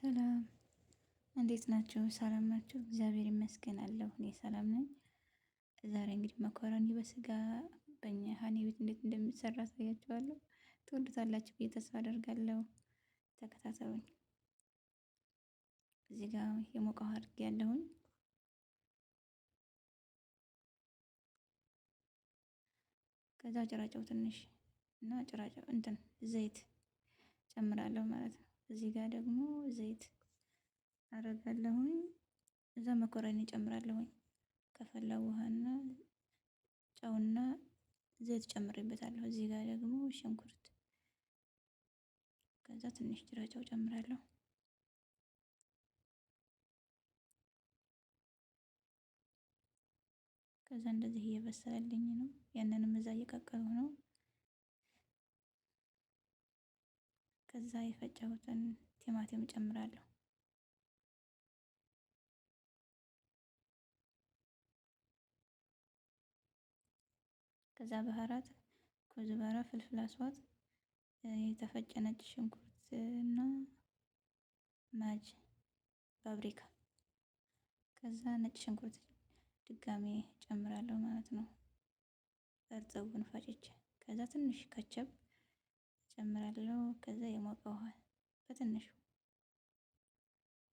ሰላም እንዴት ናችሁ? ሰላም ናችሁ? እግዚአብሔር ይመስገን አለሁ እኔ ሰላም ነኝ። ዛሬ እንግዲህ መኮረኒ በስጋ በእኛ ሀኒ ቤት እንዴት እንደሚሰራ አሳያችኋለሁ። ትወዱታላችሁ ብዬ ተስፋ አደርጋለሁ። ተከታተሉኝ። እዚህ ጋር የሞቀ ውሃ አድርጌያለሁኝ። ከዛ ጭራጨው ትንሽ እና ጭራጨው ዘይት ጨምራለሁ ማለት ነው። እዚህ ጋር ደግሞ ዘይት አደርጋለሁኝ። እዛ መኮረኒ ጨምራለሁኝ። ከፈላ ውሃና ጨውና ዘይት ጨምሬበታለሁ። እዚህ ጋር ደግሞ ሽንኩርት፣ ከዛ ትንሽ ጭራጨው ጨምራለሁ። ከዛ እንደዚህ እየበሰለልኝ ነው። ያንንም እዛ እየቀቀሉ ነው። ከዛ የፈጨሁትን ቲማቲም ጨምራለሁ። ከዛ ባህራት ኩዝበራ፣ ፍልፍል አስዋት፣ የተፈጨ ነጭ ሽንኩርት እና ማጅ ፓብሪካ። ከዛ ነጭ ሽንኩርት ድጋሜ ጨምራለሁ ማለት ነው። እርጥቡን ፈጭቼ ከዛ ትንሽ ከቸብ ጨምራለሁ። ከዛ የሞቀ ውሃ በትንሹ።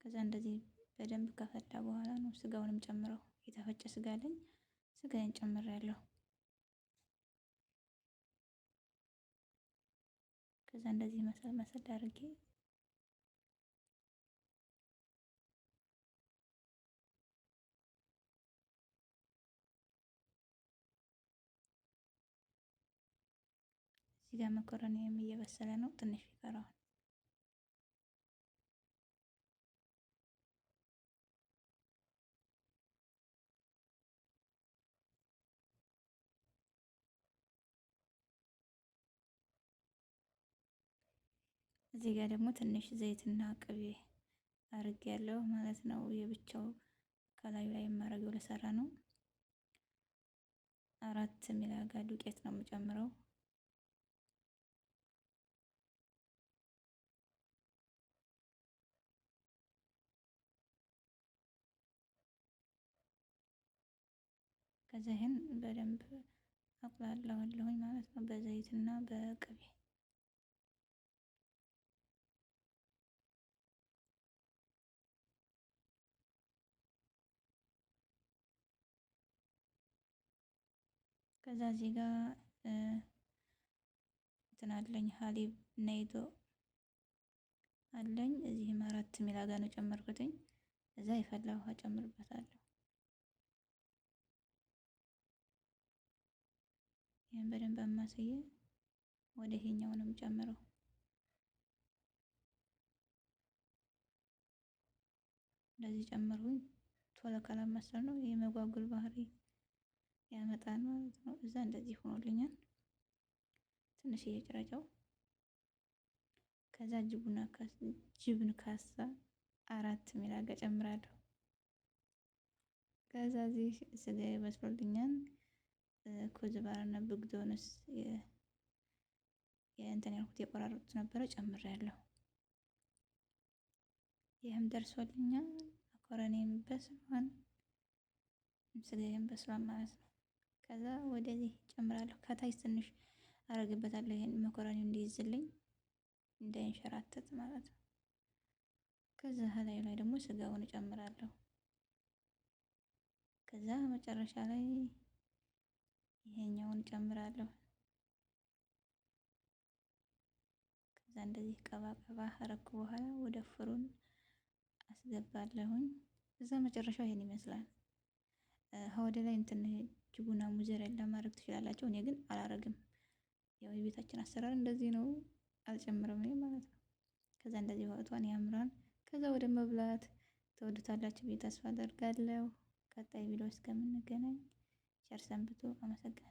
ከዛ እንደዚህ በደንብ ከፈላ በኋላ ነው ስጋውንም ጨምረው። የተፈጨ ስጋ አለኝ፣ ስጋዬን ጨምሬያለሁ። ከዛ እንደዚህ መሰል መሰል አድርጌ እዚህ ጋር መኮረኒም እየበሰለ ነው፣ ትንሽ ይቀረዋል። እዚህ ጋር ደግሞ ትንሽ ዘይትና ቅቤ አድርጌያለሁ ማለት ነው። የብቻው ከላዩ ላይ የማደርገው ለሰራ ነው። 4 ሚላጋ ዱቄት ነው የምጨምረው። ከዛ ይሄን በደንብ አቁላለዋለሁኝ ማለት ነው በዘይትና በቅቤ። ከዛ እዚህ ጋር እንትን አለኝ ሀሊብ ነይቶ አለኝ። እዚህም 4 ሚላጋ ነው ጨመርኩትኝ። እዛ የፈላ ውሃ ጨምርበታለሁ። ይሄን በደንብ አማስዬ ወደ ይሄኛው ነው የምጨምረው። እንደዚህ ጨመርኩኝ። ቶሎ ካላማሰል ነው የመጓጉል ባህሪ ያመጣል ማለት ነው። እዛ እንደዚህ ሆኖልኛል። ትንሽ እየጨረጨው ከዛ ጅብን ካሳ 4 ሚላጋ ጨምራለሁ። ከዛ እዚህ ስጋ ይበስሎልኛል። ኩዝባራና ብግዶንስ የእንትን ያልኩት የቆራረጡት ነበረ ጨምሬያለሁ። ይህም ደርሶልኛል። መኮረኒም በስሏል፣ ስጋዬም በስሏል ማለት ነው። ከዛ ወደዚህ ጨምራለሁ። ከታች ትንሽ አረግበታለሁ ይሄን መኮረኒው እንዲይዝልኝ እንዳይንሸራተት ማለት ነው። ከዛ ላዩ ላይ ደግሞ ስጋውን እጨምራለሁ። ከዛ መጨረሻ ላይ ይሄኛውን ጨምራለሁ። ከዛ እንደዚህ ቀባ ቀባ አረኩ በኋላ ወደ ፍሩን አስገባለሁኝ። እዛ መጨረሻው ይሄን ይመስላል። ወደ ላይ እንትን ጅቡና ሙዘሬላ ማድረግ ትችላላችሁ። እኔ ግን አላረግም። ያው የቤታችን አሰራር እንደዚህ ነው፣ አልጨምርም እኔ ማለት ነው። ከዛ እንደዚህ ወጥቷን ያምራል። ከዛ ወደ መብላት ተወዱታላችሁ ብዬ ተስፋ አደርጋለሁ። ቀጣይ ቪዲዮ እስከምንገናኝ ቸር ሰንብቱ። አመሰግናለሁ።